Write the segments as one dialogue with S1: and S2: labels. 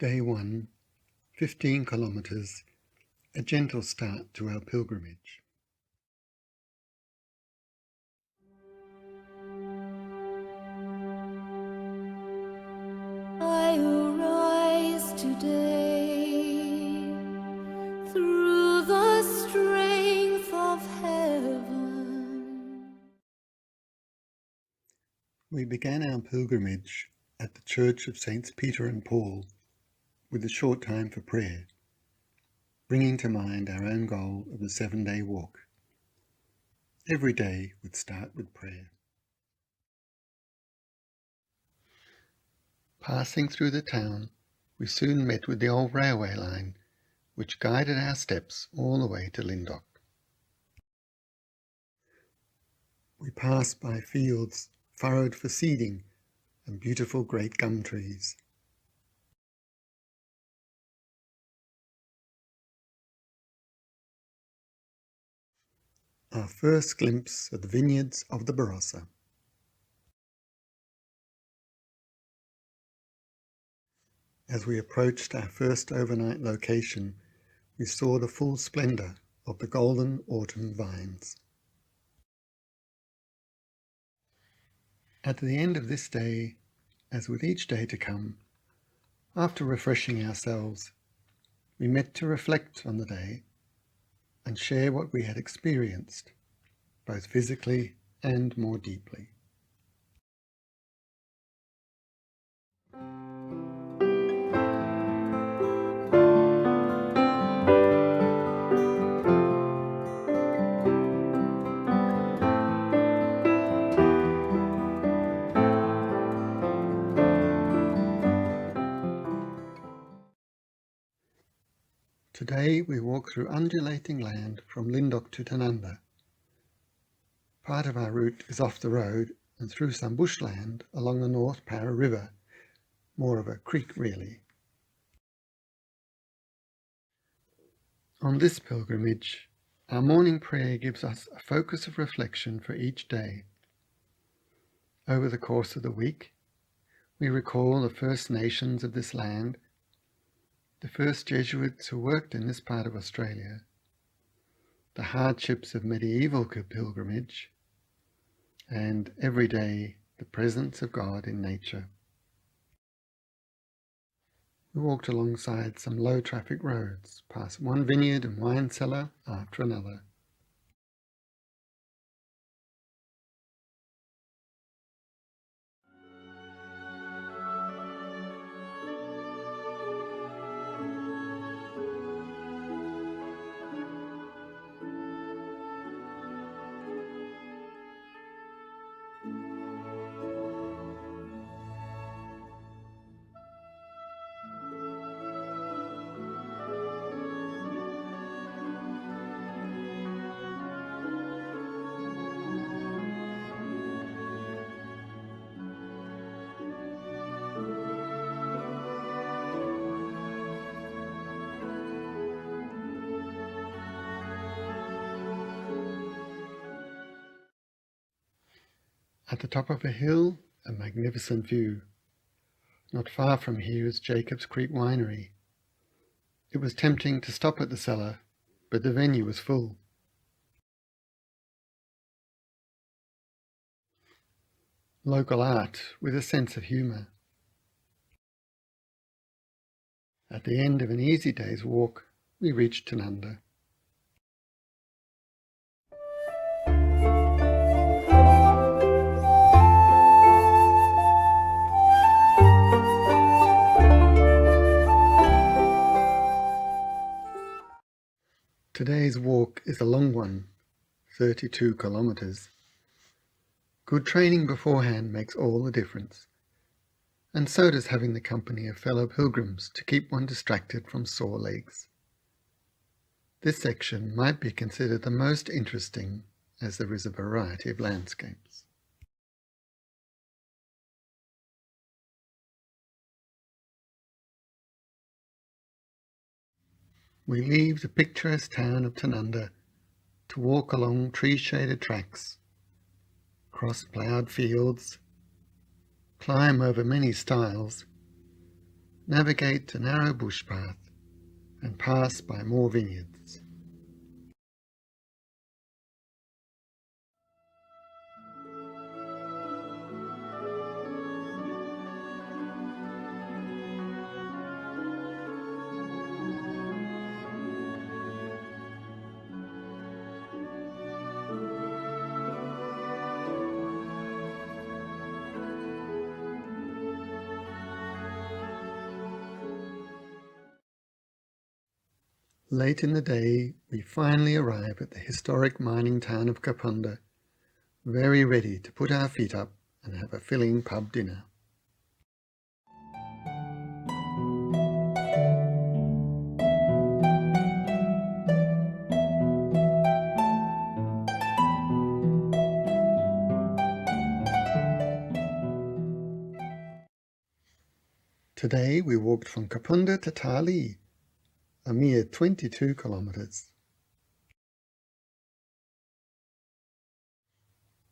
S1: Day 1, 15 kilometres, a gentle start to our pilgrimage.
S2: I arise today through the strength of heaven.
S1: We began our pilgrimage at the Church of Saints Peter and Paul with a short time for prayer, bringing to mind our own goal of the 7-day walk. Every day would start with prayer. Passing through the town, we soon met with the old railway line, which guided our steps all the way to Lindok. We passed by fields furrowed for seeding and beautiful great gum trees. Our first glimpse of the vineyards of the Barossa. As we approached our first overnight location, we saw the full splendour of the golden autumn vines. At the end of this day, as with each day to come, after refreshing ourselves, we met to reflect on the day and share what we had experienced, both physically and more deeply. Today we walk through undulating land from Lindok to Tanunda. Part of our route is off the road and through some bushland along the North Para River, more of a creek really. On this pilgrimage, our morning prayer gives us a focus of reflection for each day. Over the course of the week, we recall the First Nations of this land, the first Jesuits who worked in this part of Australia, the hardships of medieval pilgrimage, and every day the presence of God in nature. We walked alongside some low traffic roads, past one vineyard and wine cellar after another. At the top of a hill, a magnificent view. Not far from here is Jacob's Creek Winery. It was tempting to stop at the cellar, but the venue was full. Local art with a sense of humour. At the end of an easy day's walk, we reached Tanunda. Today's walk is a long one, 32 kilometres. Good training beforehand makes all the difference, and so does having the company of fellow pilgrims to keep one distracted from sore legs. This section might be considered the most interesting, as there is a variety of landscapes. We leave the picturesque town of Tanunda to walk along tree-shaded tracks, cross ploughed fields, climb over many stiles, navigate a narrow bush path, and pass by more vineyards. Late in the day, we finally arrive at the historic mining town of Kapunda, very ready to put our feet up and have a filling pub dinner. Today we walked from Kapunda to Tali, a mere 22 kilometres.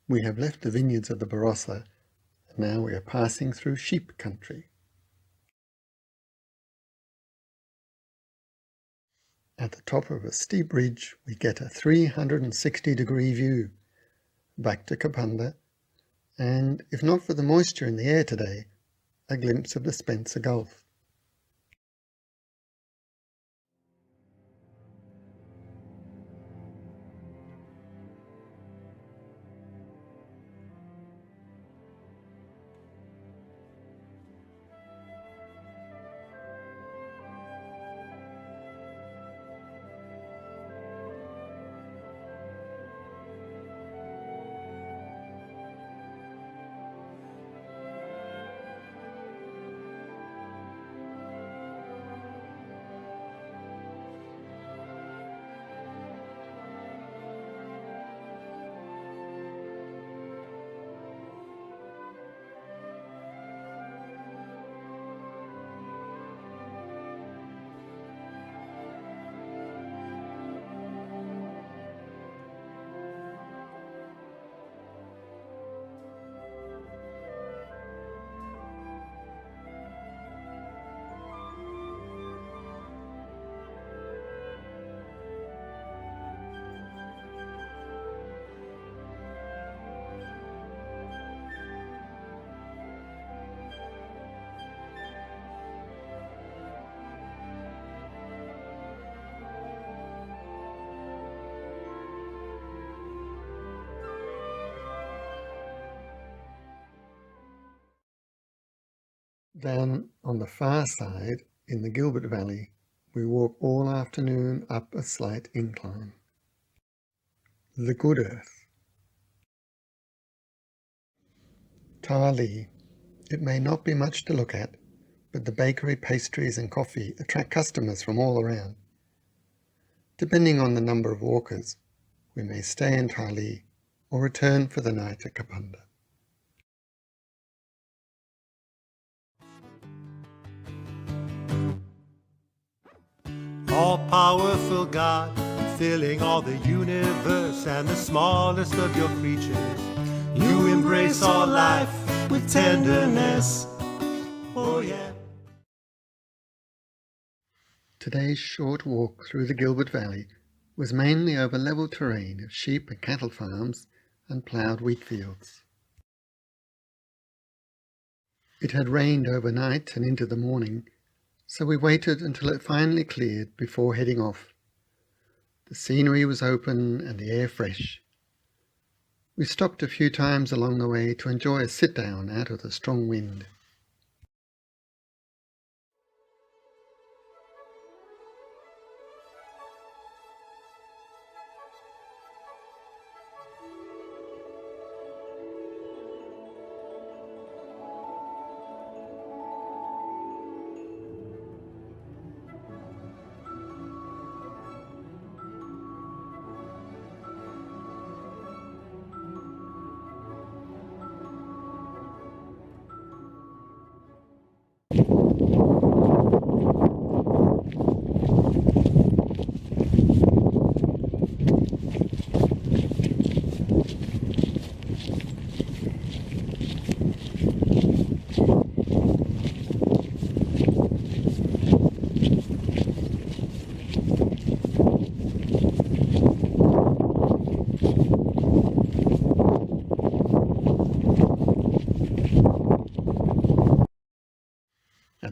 S1: We have left the vineyards of the Barossa, and now we are passing through sheep country. At the top of a steep ridge, we get a 360-degree view back to Kapunda, and if not for the moisture in the air today, a glimpse of the Spencer Gulf. Then, on the far side, in the Gilbert Valley, we walk all afternoon up a slight incline. The Good Earth. Tali. It may not be much to look at, but the bakery, pastries and coffee attract customers from all around. Depending on the number of walkers, we may stay in Tali or return for the night at Kapunda.
S3: All-powerful God, filling all the universe and the smallest of your creatures. You embrace all life with tenderness. Oh yeah.
S1: Today's short walk through the Gilbert Valley was mainly over level terrain of sheep and cattle farms and ploughed wheat fields. It had rained overnight and into the morning, so we waited until it finally cleared before heading off. The scenery was open and the air fresh. We stopped a few times along the way to enjoy a sit-down out of the strong wind.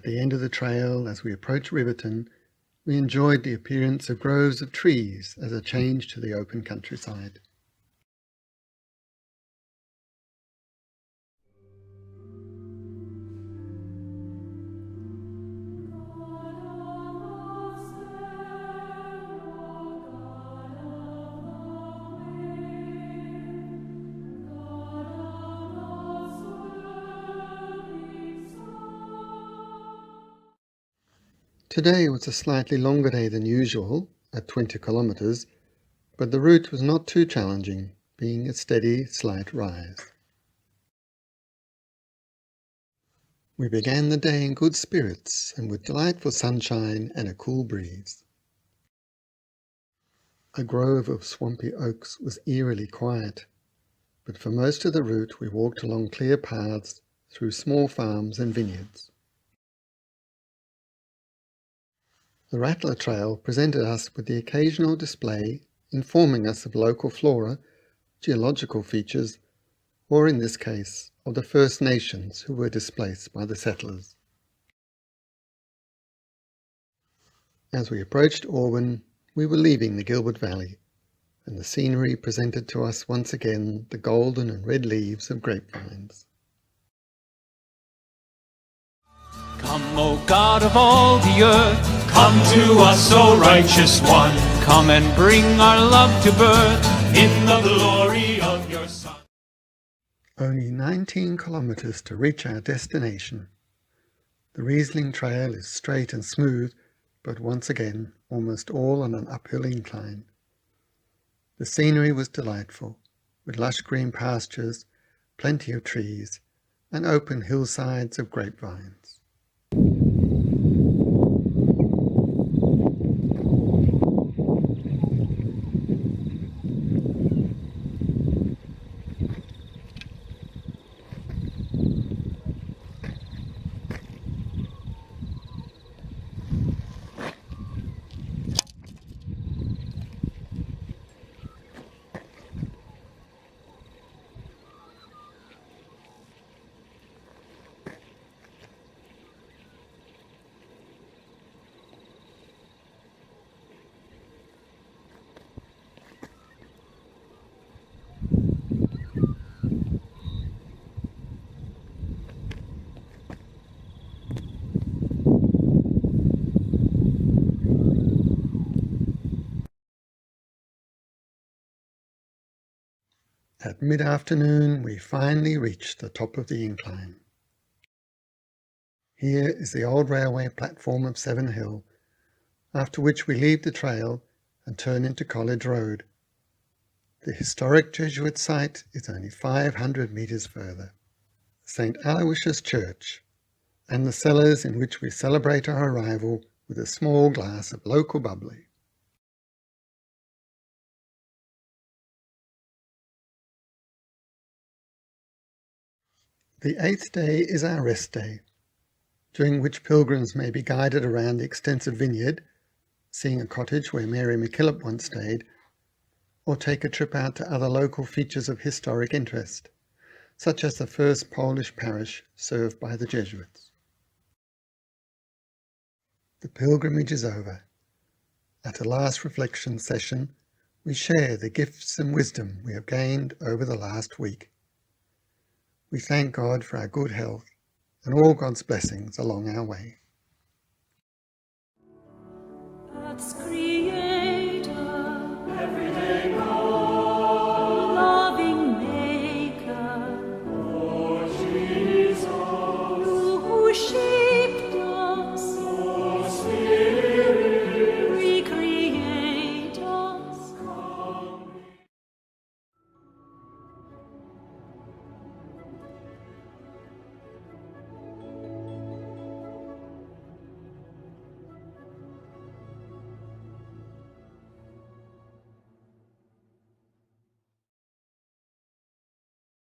S1: the end of the trail, as we approached Riverton, we enjoyed the appearance of groves of trees as a change to the open countryside. Today was a slightly longer day than usual, at 20 kilometres, but the route was not too challenging, being a steady, slight rise. We began the day in good spirits and with delightful sunshine and a cool breeze. A grove of swampy oaks was eerily quiet, but for most of the route we walked along clear paths through small farms and vineyards. The Rattler Trail presented us with the occasional display informing us of local flora, geological features, or in this case, of the First Nations who were displaced by the settlers. As we approached Auburn, we were leaving the Gilbert Valley, and the scenery presented to us once again the golden and red leaves of grapevines.
S4: Come, O God of all the earth,
S3: Come to us, O righteous one,
S4: come and bring our love to birth.
S3: in the glory of your Son.
S1: Only 19 kilometres to reach our destination. The Riesling Trail is straight and smooth, but once again almost all on an uphill incline. The scenery was delightful, with lush green pastures, plenty of trees, and open hillsides of grapevines. At mid-afternoon, we finally reached the top of the incline. Here is the old railway platform of Seven Hill, after which we leave the trail and turn into College Road. The historic Jesuit site is only 500 metres further. St. Aloysius Church, and the cellars in which we celebrate our arrival with a small glass of local bubbly. The 8th day is our rest day, during which pilgrims may be guided around the extensive vineyard, seeing a cottage where Mary MacKillop once stayed, or take a trip out to other local features of historic interest, such as the first Polish parish served by the Jesuits. The pilgrimage is over. At a last reflection session, we share the gifts and wisdom we have gained over the last week. We thank God for our good health and all God's blessings along our way.
S2: God's creation.